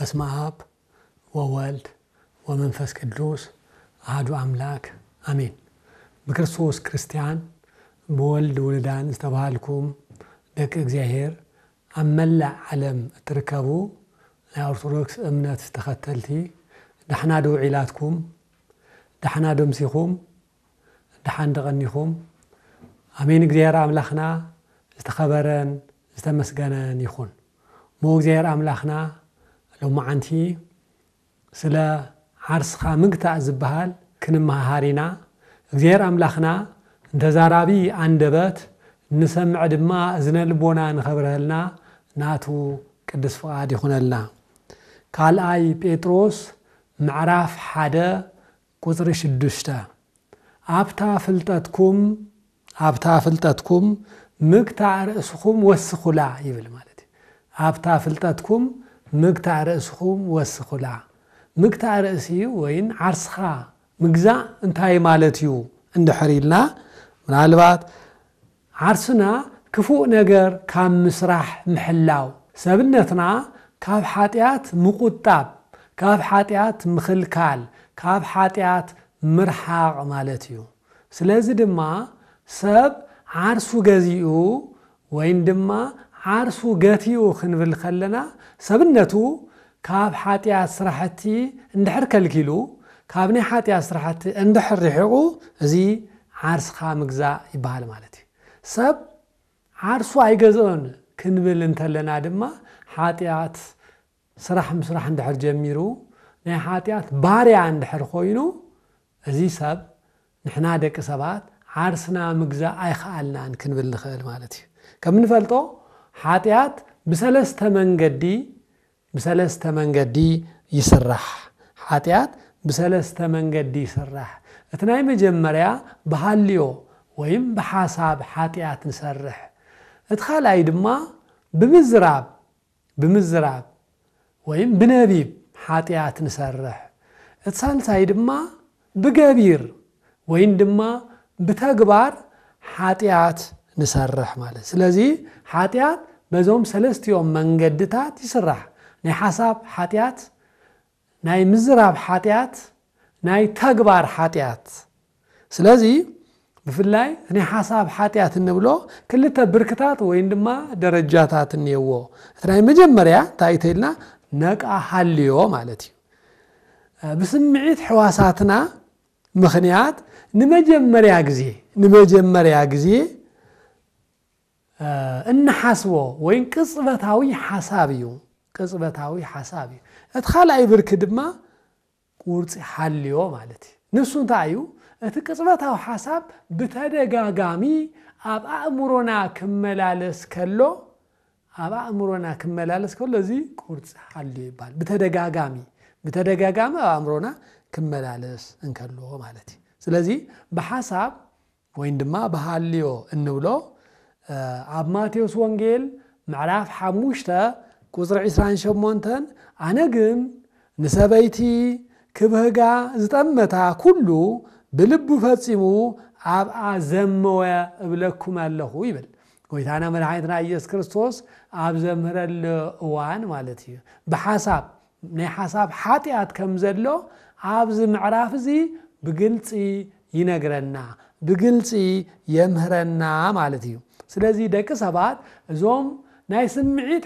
በስመ አብ ወወልድ ወመንፈስ ቅዱስ አሐዱ አምላክ አሜን። በክርስቶስ ክርስቲያን በወልድ ወልዳን ተባልኩም ደቅ እግዚአብሔር አመላ ዓለም ትርከቡ የኦርቶዶክስ እምነት ተከተልቲ ደህና ደውዒላትኩም ደህና ደምሲኹም ደህና ደቀኒኹም አሜን። እግዚአብሔር አምላክና ዝተኸበረን ዝተመስገነን ይኹን። ሞ እግዚአብሔር አምላክና ለማዓንቲ ስለ ዓርስኻ ምግታእ ዝበሃል ክንመሃሪና እግዚአብሔር አምላክና እንተዛራቢ አንደበት ንሰምዕ ድማ እዝነ ልቦና ንኸብረልና ናቱ ቅዱስ ፈቃድ ይኹነልና። ካልአይ ጴጥሮስ ምዕራፍ 1 ቁጥር 6 አብታ ፍልጠትኩም ምግታእ ርእስኩም ወስኹላ ይብል ማለት አብታ ፍልጠትኩም ምግታእ ርእስኩም ወስኹላ። ምግታእ ርእሲ ወይን ዓርስኻ ምግዛእ እንታይ ማለት እዩ እንድሕሪልና ምናልባት ዓርስና ክፉእ ነገር ካብ ምስራሕ ምሕላው ሰብነትና ካብ ሓጢያት ምቁጣብ ካብ ሓጢያት ምኽልካል ካብ ሓጢያት ምርሓቅ ማለት እዩ። ስለዚ ድማ ሰብ ዓርሱ ገዚኡ ወይን ድማ ዓርሱ ገቲኡ ክንብል ከለና ሰብነቱ ካብ ሓጢያት ስራሕቲ እንድሕር ከልኪሉ ካብ ናይ ሓጢያት ስራሕቲ እንድሕር ሪሕቁ እዚ ዓርስኻ ምግዛእ ይበሃል ማለት እዩ። ሰብ ዓርሱ ኣይገዝኦን ክንብል እንተለና ድማ ሓጢያት ስራሕ ምስራሕ እንድሕር ጀሚሩ ናይ ሓጢያት ባርያ እንድሕር ኮይኑ እዚ ሰብ ንሕና ደቂ ሰባት ዓርስና ምግዛእ ኣይከኣልናን ክንብል ንኽእል ማለት እዩ። ከም ንፈልጦ ሓጢያት بسلسተ መንገዲ ይስራሕ። ሓጢያት بسلسተ መንገዲ ይስራሕ። እቲ ናይ መጀመርያ በሃልዮ ወይም በሐሳብ ሓጢያት ንሰርሕ። እቲ ካልኣይ ድማ ብምዝራብ ወይም ብነቢብ ሓጢያት ንሰርሕ። እቲ ሳልሳይ ድማ ብገቢር ወይም ድማ ብተግባር ሓጢያት ንሰርሕ ማለት። ስለዚ ሓጢያት በዞም ሰለስቲኦም መንገድታት ይስራሕ። ናይ ሓሳብ ሓጢያት፣ ናይ ምዝራብ ሓጢያት፣ ናይ ተግባር ሓጢያት። ስለዚ ብፍላይ ናይ ሓሳብ ሓጢያት እንብሎ ክልተ ብርክታት ወይም ድማ ደረጃታት እንየዎ። እቲ ናይ መጀመርያ እንታይ ተይልና ነቃ ሃልዮ ማለት እዩ። ብስምዒት ሕዋሳትና ምኽንያት ንመጀመርያ ጊዜ እንሓስቦ ወይም ቅጽበታዊ ሓሳብ እዩ። እቲ ካልኣይ ብርክ ድማ ቁርፂ ሓልዮ ማለት እዩ። ንሱ እንታይ እዩ? እቲ ቅጽበታዊ ሓሳብ ብተደጋጋሚ ኣብ ኣእምሮና ክመላለስ ከሎ እዚ ቁርፂ ሓልዮ ይባሃል። ብተደጋጋሚ ኣብ ኣእምሮና ክመላለስ እንከሎ ማለት እዩ። ስለዚ በሐሳብ ወይም ድማ በሃልዮ እንብሎ ኣብ ማቴዎስ ወንጌል ምዕራፍ 5 ቁጥር 28 ኣነ ግን ንሰበይቲ ክብህጋ ዝጠመታ ኩሉ ብልቡ ፈጺሙ ኣብኣ ዘመወ እብለኩም ኣለኹ ይብል ጎይታና መድኃኒትና ኢየሱስ ክርስቶስ ኣብ ዘምህረሉ እዋን ማለት እዩ። በሐሳብ ናይ ሓሳብ ሓጢያት ከም ዘሎ ኣብዚ ምዕራፍ እዚ ብግልፂ ይነግረና ብግልፂ የምህረና ማለት እዩ። ስለዚ ደቂ ሰባት እዞም ናይ ስምዒት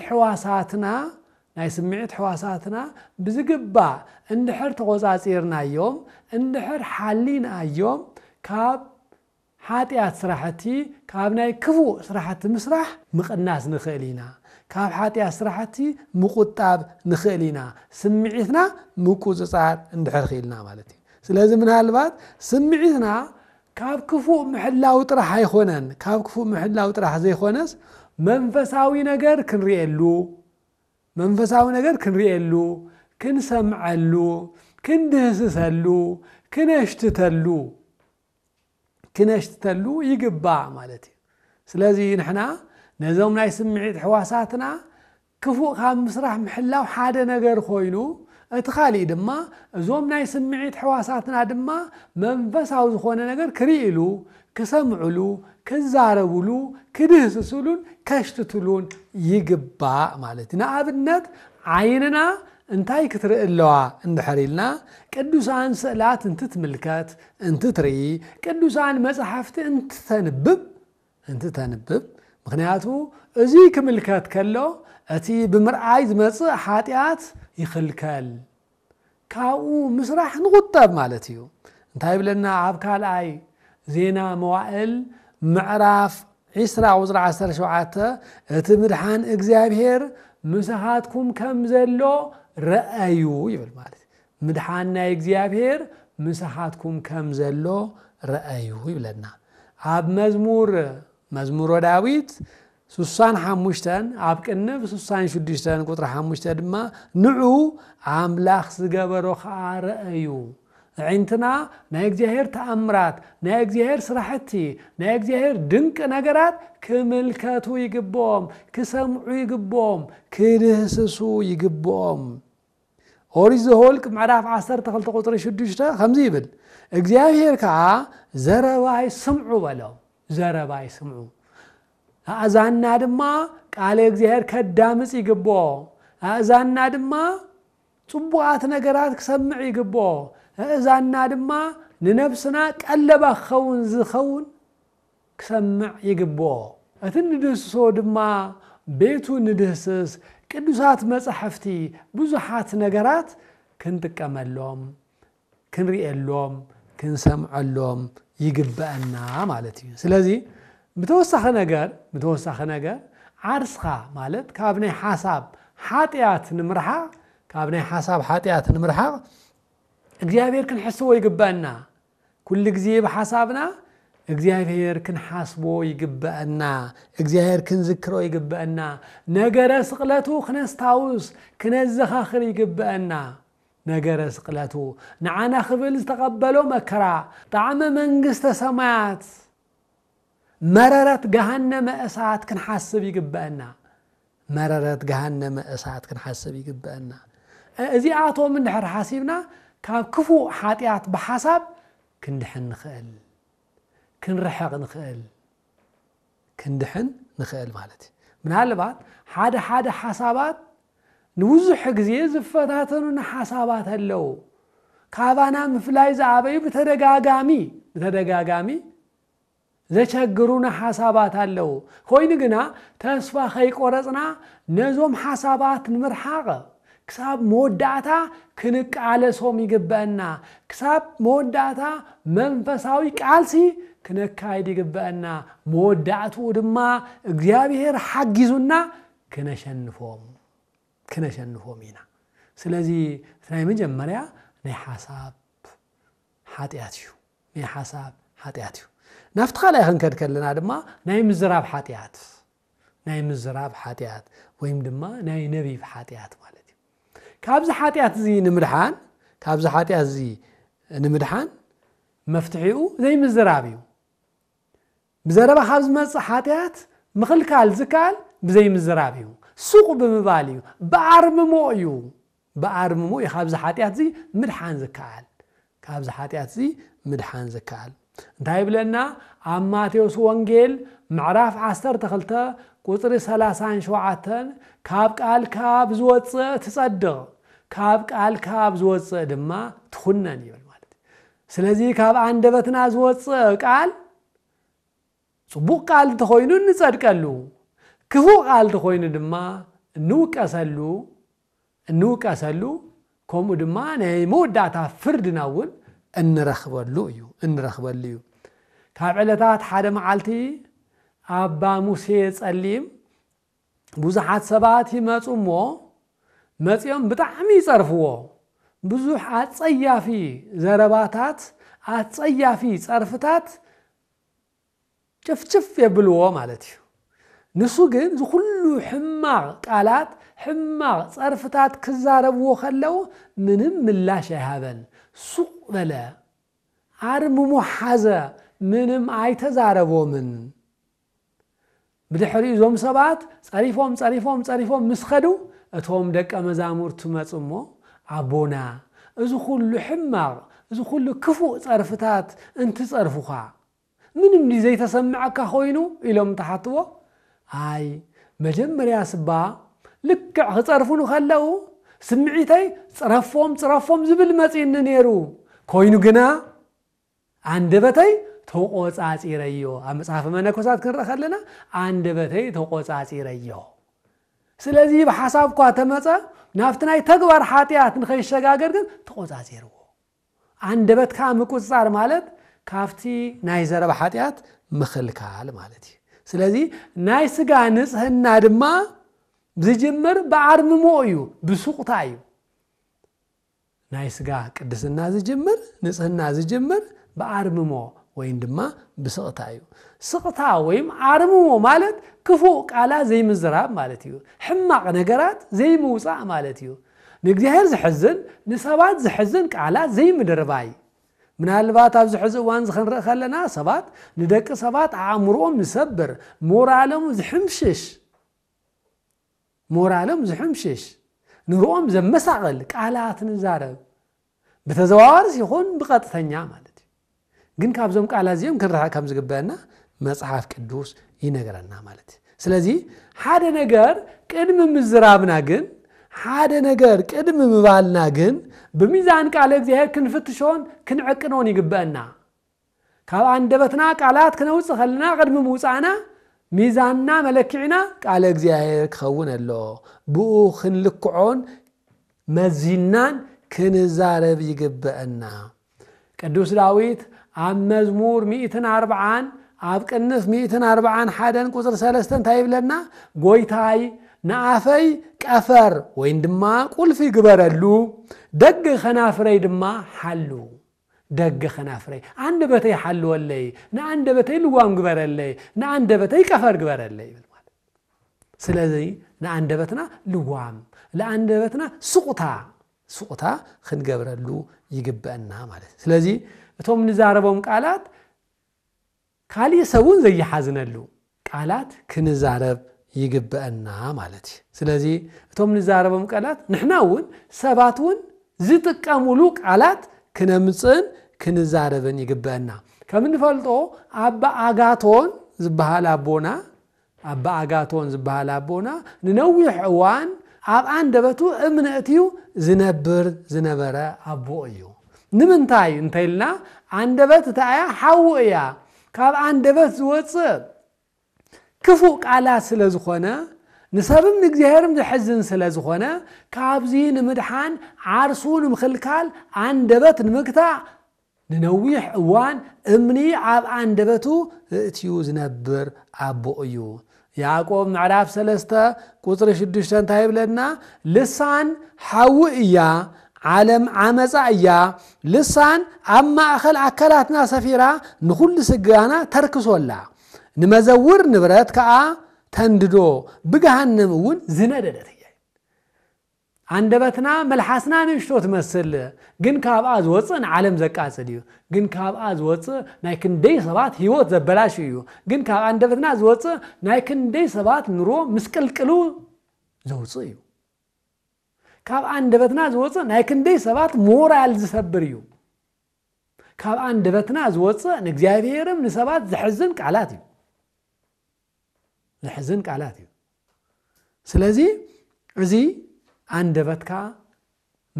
ሕዋሳትና ብዝግባእ እንድሕር ተቆጻጺርናዮም እንድሕር ሓሊናዮም ካብ ሓጢያት ስራሕቲ ካብ ናይ ክፉእ ስራሕቲ ምስራሕ ምቕናስ ንኽእል ኢና። ካብ ሓጢያት ስራሕቲ ምቁጣብ ንኽእል ኢና። ስምዒትና ምቁጽጻር እንድሕር ኽኢልና ማለት እዩ። ስለዚ ምናልባት ስምዒትና ካብ ክፉእ ምሕላው ጥራሕ ኣይኾነን። ካብ ክፉእ ምሕላው ጥራሕ ዘይኾነስ መንፈሳዊ ነገር ክንሪኤሉ ክንሰምዐሉ ክንድህስሰሉ ክነሽትተሉ ይግባእ ማለት እዩ። ስለዚ ንሕና ነዞም ናይ ስምዒት ሕዋሳትና ክፉእ ካብ ምስራሕ ምሕላው ሓደ ነገር ኮይኑ እቲ ካልእ ድማ እዞም ናይ ስምዒት ሕዋሳትና ድማ መንፈሳዊ ዝኾነ ነገር ክሪኢሉ ክሰምዑሉ ክዛረቡሉ ክድህስሱሉን ከሽትትሉን ይግባእ ማለት እዩ። ንኣብነት ዓይንና انتاي كتر اللوا اندحريلنا قدوسان سئلات انت تملكت انت تري قدوسان مصحفت انت تنبب مخنياتو ازي كملكت كلو اتي بمرعاي زمص حاتيات يخلكل كاو مسرح نقطب مالتيو انتاي بلنا عبكالاي زينا موائل معراف عسرا وزرع عسر شوعاته اتمدحان اغزابير مسحاتكم كم زلو رأيو يبل مالتي مدحاننا اغزابير مسحاتكم كم زلو رأيو يبلنا عب مزمور داويت سوسان حموشتن عب كنف سوسان شديشتن قطر حموشتن دما نعو عملاخ زغبرو خا رأيو عندنا نايغزيهر تأمرات نايغزيهر سرحتي نايغزيهر دنك نغرات كملكاتو يغبوم كسمعو يغبوم كدهسسو يغبوم اوريز هولك معراف 10 تخلت قطر شدشتا خمزي يبل اغزيهر كا زرباي سمعو بلو زرباي سمعو اذاننا دما قال اغزيهر كدامص يغبو اذاننا دما صبوات نغرات كسمع يغبو اذاننا دما لنفسنا قلبا خون زخون كسمع يغبو اتندسو دما بيتو ندسس قدوسات مصحفتي بزحات نغرات كنتقملهم كنريالهم كنسمعلهم يغبانا معناتي سلازي بتوسخ نغر عرسخا مالت كابني حساب حاتيات نمرحا كابني حساب حاتيات نمرحا እግዚአብሔር كنحسو يغبانا كل غزي بحسابنا እግዚአብሔር كنحاسبو يغبانا እግዚአብሔር كنذكرو يغبانا ነገረ ስቅለቱ كنستاوس كنزخاخر يغبانا ነገረ ስቅለቱ نعنا خبل تقبلو مكرا طعم منግስተ ሰማያት مررت جهنم اسات كنحسب يغبانا مررت جهنم اسات كنحسب يغبانا ازي عاطو من دحر حاسبنا كاب كفو حاتيات بحساب كندحن نخل كنرحق نخل كندحن نخل مالتي من هالبعد حاده حسابات نوزح غزي زفتاتن حسابات هلو كابانا مفلاي زابي بتدغاغامي زچغرونا حسابات هلو خوين غنا تسفا خي قرصنا نزوم حسابات نمرحق كساب موداتا كنق على سوم يغبانا كساب موداتا منفساوي قالسي كنكايد يغبانا موداتو دما እግዚአብሔር حقيزونا كنشنفوم ينا ስለዚህ ስናይ መጀመሪያ ናይ حساب حاتياتيو ናይ حساب حاتياتيو نفتخال اي خنكدكلنا دما ناي مزراب حاتيات ويم دما ناي نبي حاتيات مالتي كابز حاتيات زي نمدحان مفتحيو زي مزرابيو بزربا خابز مص حاتيات مخلكال زكال بزي مزرابيو سوق بمباليو بارممو يخابز حاتيات زي مدحان زكال كابز حاتيات زي مدحان زكال انتهي بلنا عم ماتيوس وانجيل معراف 10 تخلته قطر 30 شوعتن كاب قال كاب زوص تصدق كاب قال كاب زوص دما تخنن يبل مالتي ስለዚህ ካብ አንደበትና ዝወጽ ቃል ጽቡቅ ቃል ተኾይኑ እንጸድቀሉ ክፉ ቃል ተኾይኑ ድማ እንውቀሰሉ ከምኡ ድማ ናይ መወዳእታ ፍርድናውን እንረኽበሉ እዩ ካብ ዕለታት ሓደ መዓልቲ አባ ሙሴ ጸሊም ብዙሓት ሰባት ይመጹሞ መጽዮም ብጣዕሚ ይጸርፍዎ ብዙሕ አጸያፊ ዘረባታት አጸያፊ ጸርፍታት ጭፍጭፍ የብልዎ ማለት እዩ ንሱ ግን ዝኹሉ ሕማቅ ቃላት ሕማቅ ጸርፍታት ክዛረብዎ ከለው ምንም ምላሽ አይሃበን ሱቅ በለ አርምሞ ሓዘ ምንም አይተዛረቦምን ብድሕሪ ዞም ሰባት ጸሪፎም ምስኸዱ እቶም ደቀ መዛሙርቱ መጽሞ አቦና እዚ ሁሉ ሕማቅ እዚ ሁሉ ክፉእ ጸርፍታት እንትጸርፉኻ ምንም ዘይተሰምዐካ ኮይኑ ኢሎም ተሓትዎ አይ መጀመርያ ስባ ልክዕ ክጸርፉኑ ከለው سمعيتي صرفهم زبل مصين نيرو كوينو جنا عندبتي توقوص عصيريو مصحف منكوسات كنرخلنا عندبتي توقوص عصيريو ስለዚህ በሐሳብኳ ተመጸ ናፍትናይ ተግባር ኃጢያት ንኸይሸጋገር ግን ተቆጻጽርዎ አንደበትካ ምቁጻር ማለት ካፍቲ ናይ ዘረባ ኃጢያት ምኽልካል ማለት ስለዚህ ናይ ስጋ ንጽህና ድማ ዝጅምር በአርምሞ እዩ ብሱቅታ እዩ ናይ ስጋ ቅድስና ዝጅምር ንጽህና ዝጅምር በአርምሞ ወይም ድማ ብስቅታ እዩ ስቅታ ወይም አርምሞ ማለት ክፉ ቃላ ዘይምዝራብ ማለት እዩ ሕማቅ ነገራት ዘይምውጻእ ማለት እዩ ንእግዚአብሔር ዝሕዝን ንሰባት ዝሕዝን ቃላ ዘይምድርባይ ምናልባት ኣብዚ ሕዚ ዋን ዝኽንርኢ ከለና ሰባት ንደቂ ሰባት አእምሮኦም ዝሰብር ሞራሎም ዝሕምሽሽ ንሮኦም ዘመሳቀል ቃላት ንዛረብ በተዘዋዋሪ ሲሆን በቀጥተኛ ማለት ግን ካብዞም ቃላት ዚኦም ክንረሓ ከም ዝግበአና መጽሐፍ ቅዱስ ይነገረና ማለት ስለዚህ ሓደ ነገር ቅድም ምዝራብና ግን ሓደ ነገር ቅድም ምባልና ግን በሚዛን ቃል እግዚአብሔር ክንፍትሾን ክንዕቅኖን ይግበአና ካብ አንደበትና ቃላት ከነውጽ ኸልና ቅድም ምውጻና ሚዛንና መለክዕና ቃል እግዚአብሔር ከውነሎ ብኡ ክንልክዖን መዚናን ክንዛረብ ይግበአና ቅዱስ ዳዊት ኣብ መዝሙር 140 ኣብ ቅንፍ 140 ሓደን ቁጥር 3 ታይብለና ጎይታይ ንኣፈይ ቀፈር ወይ ድማ ቁልፊ ግበረሉ ደግ ኸናፍረይ ድማ ሓሉ ደግ ኸናፍረይ አንደበተይ ሓልወለይ ንአንደበተይ ልዋም ግበረለይ ንአንደበተይ ቀፈር ግበረለይ ይብል ማለት ስለዚህ ንአንደበትና ልዋም ለአንደበትና ስቁታ ክንገብረሉ ይግበአና ማለት ስለዚህ እቶም ንዛረቦም ቃላት ካሊ ሰውን ዘይሐዝነሉ ቃላት ክንዛረብ ይግበአና ማለት ስለዚህ እቶም ንዛረቦም ቃላት ንሕናውን ሰባቱን ዝጥቀሙሉ ቃላት ክነምጽን ክንዛረብን ይግበአና ከምንፈልጦ አባ አጋቶን ዝበሃል አቦና ንነዊሕ እዋን ኣብ አንደበቱ እምነትዩ ዝነበረ አቦ እዩ ንምንታይ እንተይልና አንደበት ታያ ሓውያ ካብ አንደበት ዝወጽእ ክፉ ቃላት ስለዝኾነ ንሰብም ንእግዚአብሔርም ዝሕዝን ስለዝኾነ ካብዚ ንምድሓን ዓርሱን ምኽልካል አንደበት ንምክታዕ ንነዊሕ እዋን እምኒ ኣብ አንደበቱ እትዩ ዝነብር አቦ እዩ ያዕቆብ ምዕራፍ 3 ቁጥር 6 ታይብለና ልሳን ሓውያ ዓለም ዓመፃ እያ ልሳን ኣብ ማእኸል አካላትና ሰፊራ ንኹሉ ስጋና ተርክሶላ ንመዘውር ንብረት ከዓ ተንድዶ ብገሃነም እውን ዝነደደት እያ አንደበትና መልሐስና ንሽቶ ትመስል ግን ካብኣ ዝወፅእ ዓለም ዘቃጽል እዩ ግን ካብኣ ዝወፅእ ናይ ክንደይ ሰባት ህይወት ዘበላሽ እዩ ግን ካብ አንደበትና ዝወፅእ ናይ ክንደይ ሰባት ኑሮ ምስቅልቅሉ ዘውፅእ እዩ ካብ አንደበትና ዝወፅእ ናይ ክንደይ ሰባት ሞራል ዝሰብር እዩ ካብ አንደበትና ዝወፅእ ንእግዚአብሔርም ንሰባት ዝሕዝን ቃላት እዩ ስለዚህ እዚ አንደበትካ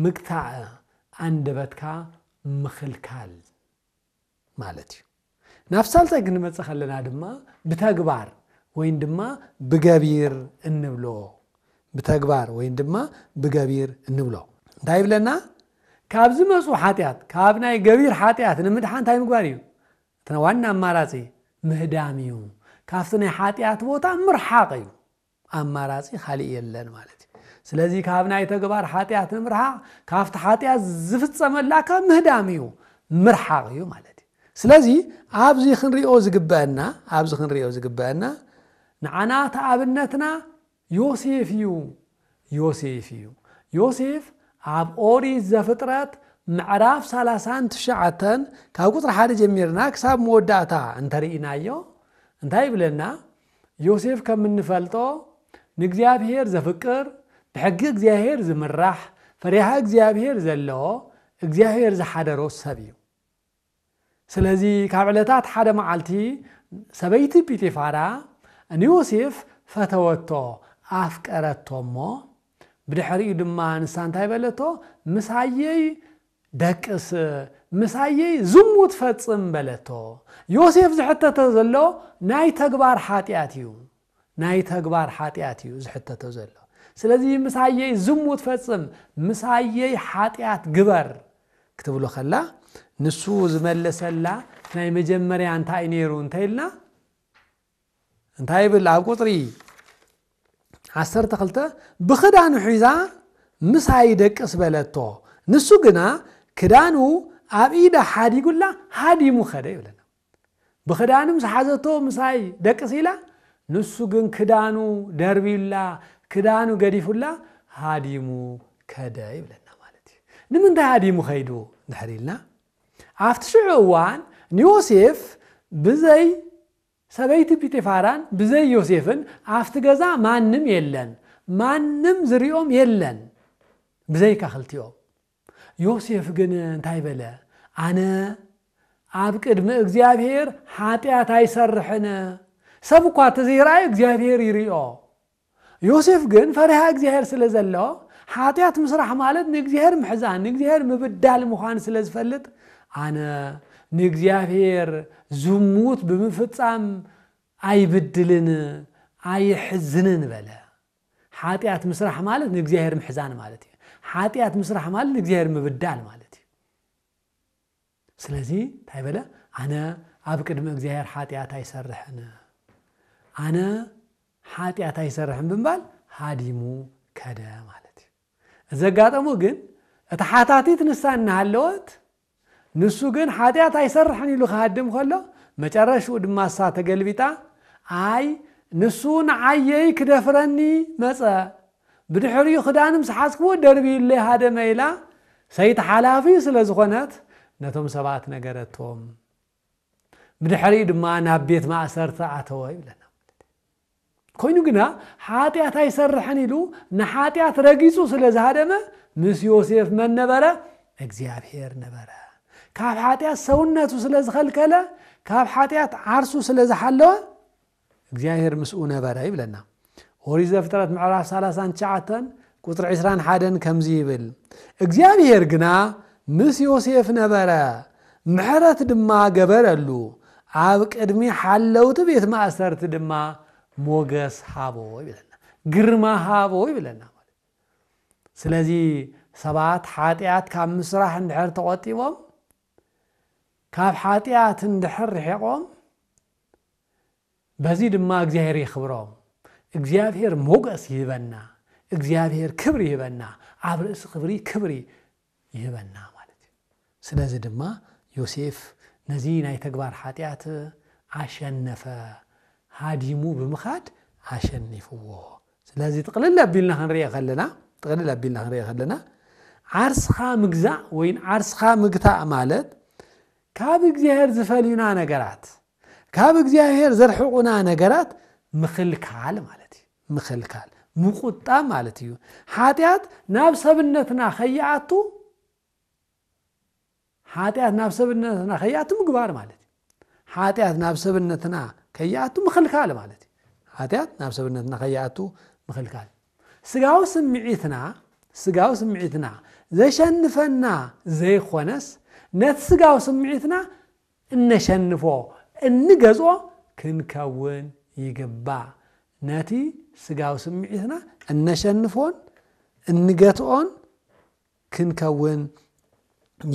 ምክታዕ አንደበትካ ምኽልካል ማለት እዩ ናፍሳልታይ ክንመጽእ ከለና ድማ ብተግባር ወይም ድማ ብገቢር እንብሎ بتكبار وين دما بجبير النبلة. دايب لنا كابز مسو حاتيات كابنا جبير حاتيات نمدحان تايم قاريو. تناولنا مرازي مهداميو. كافتنا حاتيات بوتا مرحاقيو. مرازي خالي يلن مالتي. سلازي كابنا يتكبار حاتيات مرحاق كافت حاتيات زفت سملاكا مهداميو مرحاقيو مالتي. سلازي عابزي خنريو زقبانا نعنا تعبنتنا يوسف عب أوري زفترات معرف 39 كاقطر حاجة جميرنا كساب موداتا انترينا يو انتهي بلنا يوسف كم من نفلتو نجزياب هير زفكر بحقق زيهير زمرح فريحة جزياب هير زلو جزياب هير زحادرو سبيو سلازي كابلتات حدا معالتي سبيتي بيتفارا ان يوسف فتوتو أفكارتهم بدحري دما انسان እንታይ በለቶ ምሳየይ ደቅስ ምሳየይ ዝሙት ፈጽም በለቶ ዮሴፍ ዝሕተተ ዘሎ ናይ ተግባር ኃጢአት እዩ ናይ ተግባር ኃጢአት እዩ ዝሕተተ ዘሎ ስለዚህ ምሳየይ ዝሙት ፈጽም ምሳየይ ኃጢአት ግበር ክትብሎ خላ ንሱ ዝመለሰላ ናይ መጀመሪያ እንታይ ነይሩ እንታይልና እንታይ ብል ኣብ ቁጥሪ 12 بخدانو حيزا مساي دقس بلتو نسو غنا كدانو ابيدا حادي يقول هادي مو خده يبلنا بخدانم حازتو مساي دقس يلا نسو غن كدانو دربيلا كدانو غديفلا هادي مو كده يبلنا مالتي نمن ده هادي مو خيدو نحريلنا افتشعوان يوسف بزي سبيت بيتفاران بزي يوسفن افتغزا مانم يلن مانم زريوم يلن بزي كخلتيو يوسف جن انتاي بلا انا ابقدم اغزيابير حاتيات ايسرحنا سبقوا تزيراي اغزيابير يريو يوسف جن فرها اغزيابير سلازلو حاتيات مسرح مالت نغزيابير محزان نغزيابير مبدال مخان سلازفلط انا نغزيابير زموت بمفصام ايبدلن ايحزنن بلا حاتيات مسرح مالت نغزيابير محزان مالتي حاتيات مسرح مالت نغزيابير مبدال مالتي سلازي تايبلا انا ابقدم اغزيابير حاتيات ايسرحن انا حاتيات ايسرحن بمبال هاديمو كدا مالتي زغاطمو جن اتحاتاتي تنسان هالوت نسو جن حاتيات ايسرحن يلو خادم خلو مچرشو دماسا تقلبيتا اي نسون عيي كدفرني مسا بدحري خدانم سحاسكو دربي اللي هذا ميلا سيت حلافي سلازخونت نتوم سبات نغرتهم بدحري دما نابيت ما اسرت عتوي بلنا كوينو غنا حاتيات ايسرحن يلو نحاتيات رغيصو سلازهادمه مس يوسف من نبره እግዚአብሔር ነበረ ካብ حاتيات ሰውነቱ ስለዝخلከለ ካብ حاتيات عرسو ስለዝحلوه እግዚአብሔር مسؤ ነበረ ይብለና ኦሪት ዘፍጥረት ምዕራፍ 39 ቁጥር 21 ከምዚ ይብል እግዚአብሔር ግና ምስ ዮሴፍ ነበረ ምሕረት ድማ ገበረሉ ኣብ ቅድሚ ሓለውት ቤት ማእሰርት ድማ ሞገስ ሃቦ ይብለና ግርማ ሃቦ ይብለና ማለት ስለዚህ ሰባት ኃጢአት ካብ ምስራሕ እንድሕር ተቆጢቦም ካብ ኃጢአት እንድሕር ርሒቆም በዚህ ድማ እግዚአብሔር ይخبرهم እግዚአብሔር ሞገስ ይበና እግዚአብሔር ክብር ይበና አብርስ ክብሪ ይበና ማለት ስለዚህ ድማ ዮሴፍ ነዚ ናይ ተግባር ኃጢአት አሸነፈ ሃዲሙ በመኻድ አሸንፈዎ ስለዚህ ጥቅልል አቢልና ክንሪያ ከለና ዓርስኻ ምግዛ ወይን ዓርስኻ ምግታ ማለት ካብ እግዚአብሔር ዝፈልዩና ነገራት ካብ እግዚአብሔር ዘርሕቁና ነገራት ምኽልካል ማለት ምኽልካል ሙቁጣ ማለት እዩ ኃጢአት ናብ ሰብነትና ኸያአቱ ኃጢአት ናብ ሰብነትና ኸያአቱ ምግባር ማለት ኃጢአት ናብ ሰብነትና ኸያአቱ ምኽልካል ማለት ኃጢአት ናብ ሰብነትና ኸያአቱ ምኽልካል ስጋው ስምዒትና ዘሸንፈና ዘይኾነስ ነት ስጋው ስምዒትና እነሸንፎ እንገጾ ክንከውን ይገባ ነቲ ስጋው ስምዒትና እነሸንፎን እንገትኦን ክንከውን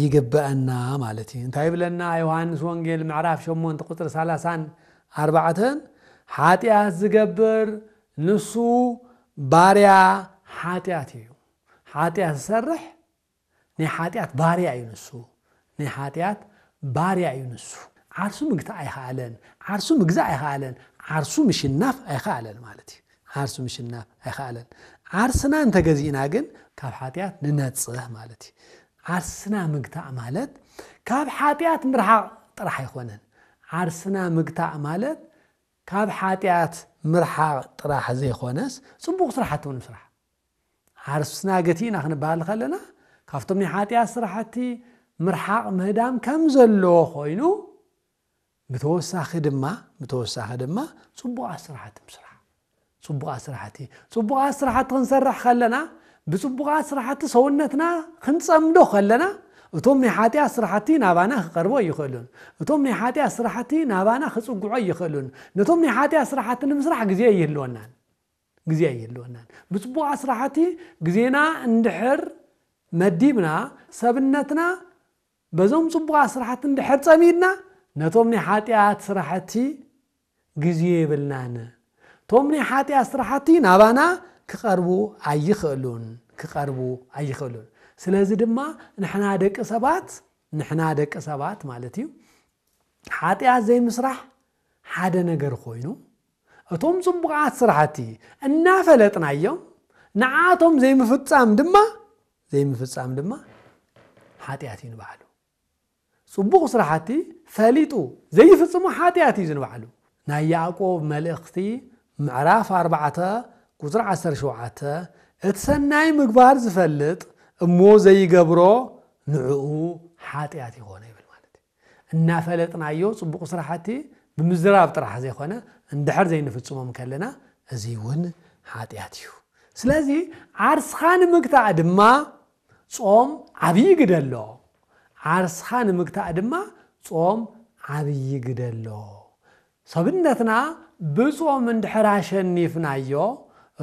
ይገባና ማለት እንታይ ብለና ዮሐንስ ወንጌል ምዕራፍ 8 ቁጥር 34 ኃጢአት ዝገብር ንሱ ባሪያ ኃጢአት እዩ ኃጢአት ሰርሕ ንኃጢአት ባሪያ እዩ ንሱ ንኃጢአት ባሪያ እዩ ንሱ ዓርሱ ምግታ አይኻለን ዓርሱ ምግዛ አይኻለን ዓርሱ ምሽናፍ አይኻለን ማለት ዓርሱ ምሽናፍ አይኻለን ዓርስና እንተገዚና ግን ካብ ኃጢአት ንነጽህ ማለት ዓርስና ምግታ ማለት ካብ ኃጢአት ምርሓቅ ጥራሕ አይኾነን ዓርስና ምግታ ማለት ካብ ኃጢአት ምርሓቅ ጥራሕ ዘይኾነስ ጽቡቕ ስራሕቲ ንስራሕ ዓርስና ገቲና ክንባል ከለና ካብቶም ንኃጢአት ስራሕቲ ምርሓቅ ምህዳም ከም ዘሎ ኮይኑ بتوسخ دما صبوا اسرحت مسرح صبوا اسرحتي نسرح خلنا بصبغات سرحتي سونتنا خنصمدو خلنا እቶም ናይ ሓጢያት ስራሕቲ ናባና ክቀርቦ ይኽእሉን እቶም ናይ ሓጢያት ስራሕቲ ናባና ክጽጉዑ ይኽእሉን ነቶም ናይ ሓጢያት ስራሕቲ ንምስራሕ ግዜ ይህልወናን ብጽቡቓት ስራሕቲ ግዜና እንድሕር መዲብና ሰብነትና በዞም ጽቡቓት ስራሕቲ እንድሕር ጸሚድና ነቶም ናይ ሓጢያት ስራሕቲ ግዜ ይብልናን ቶም ናይ ሓጢያት ስራሕቲ ናባና ክቀርቡ ኣይኽእሉን ስለዚህ ድማ ንሕና ደቂ ሰባት ማለት እዩ ሓጢያት ዘይምስራሕ ሓደ ነገር ኮይኑ እቶም ጽቡቓት ስራሕቲ እናፈለጥናዮም ንዓቶም ዘይምፍጻም ድማ ሓጢያት ይንበዓሉ ጽቡቕ ስራሕቲ ፈሊጡ ዘይፍጽሙ ሓጢያት ይዝንበዓሉ ናይ ያዕቆብ መልእኽቲ ምዕራፍ 4 ቁጥር 17 እትሰናይ ምግባር ዝፈልጥ እሞ ዘይገብሮ ንዕኡ ሓጢያት ይኾነ ይብል ማለት እናፈለጥናዮ ጽቡቕ ስራሕቲ ብምዝራብ ጥራሕ ዘይኾነ እንድሕር ዘይንፍጽሞም ከለና እዚ እውን ሓጢያት እዩ ስለዚ ዓርስኻ ንምግታእ ድማ ጾም ዓብይ ግደሎ ዓርስኻ ንምግታእ ድማ ጾም ዓብይ ግደሎ ሰብነትና ብጾም እንድሕር አሸኒፍናዮ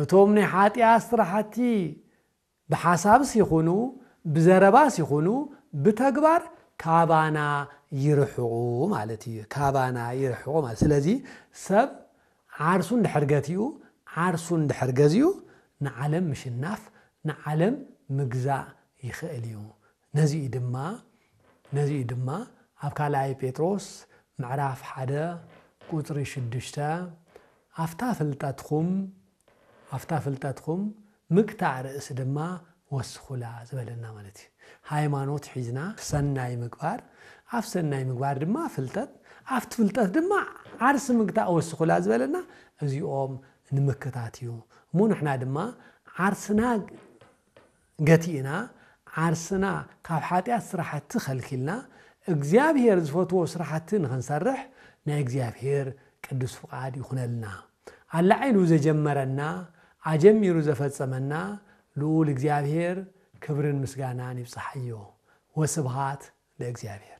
እቶም ናይ ሓጢያት ስራሕቲ بحساب سيخونو بزربا سيخونو بتكبر كابانا يرحقو مالتي كابانا يرحقو مالتي سلازي سب عرسون دحرقاتيو عرسون دحرقازيو نعلم مش الناف نعلم مجزاء يخيليو نزي دما أبكالاي بيتروس معراف حدا قطري شدشتا أفتافلتاتكم مقطع رأس دما وسخلا زبلنا مالتي ሃይማኖት ሒዝና ሰናይ ምግባር አፍ ሰናይ ምግባር ድማ ፍልጠት አፍ ፍልጠት ድማ ዓርስ ምግታእ ወስኹላ ዝበለና እዚኦም ንምከታትዩ ሙንሕና ድማ ዓርስና ገቲና ዓርስና ካብ ሓጢያት ስራሕቲ ኸልኪልና እግዚአብሔር ዝፈትዎ ስራሕቲ ንኽንሰርሕ ናይ እግዚአብሔር ቅዱስ ፍቃድ ይኹነልና አላዒሉ ዘጀመረና አጀሚሩ ዘፈጸመና ልዑል እግዚአብሔር ክብርን ምስጋናን ይብጽሐዮ ወስብሃት ለእግዚአብሔር